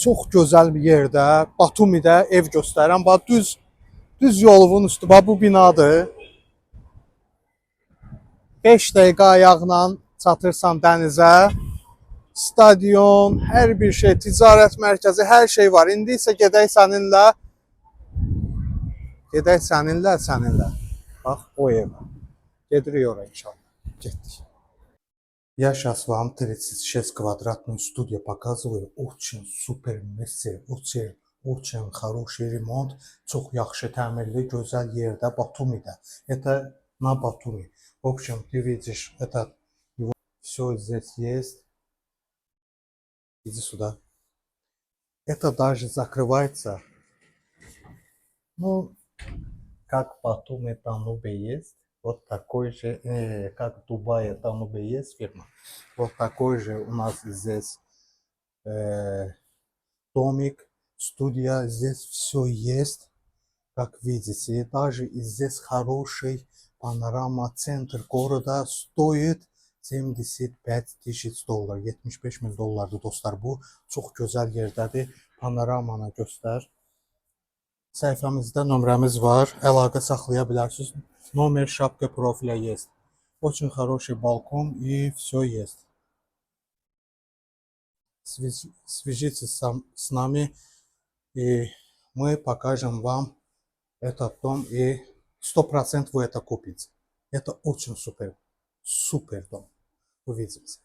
Çox gözəl bir yerdə, Batumidə ev göstərirəm. Bax düz yolun üstü bax bu binadır. 5 dəqiqə ayaqla çatırsan dənizə. Stadion, hər bir şey, ticarət mərkəzi, hər şey var. İndi isə gedək səninlə. Bax o ev. Gedirik ora inşallah. Getdik. Я сейчас вам 36 квадратную студию показываю. Очень super место, очень хороший ремонт. Çox yaxşı təmirli, gözəl yerdə, Batumidə. Это на Батуми. В общем, ты видишь, это все здесь есть. Иди сюда. Это даже закрывается. Ну, как Батуми Танубе есть. Вот такой же, как в Дубае Танубе есть фирма. Вот такой же у нас здесь домик, студия. Здесь все есть, как видите. И даже здесь хороший панорама. Центр города стоит 75 тысяч долларов. 75 bin dollardır dostlar bu. Çox gözəl yerdədir. Panoramanı göstər. Səhifəmizdə nömrəmiz var. Əlaqə saxlaya bilərsiniz. Номер, шапка профиля есть. Очень хороший балкон и все есть. Свяжитесь с нами, и мы покажем вам этот дом, и 100% вы это купите. Это очень супер дом. Увидимся.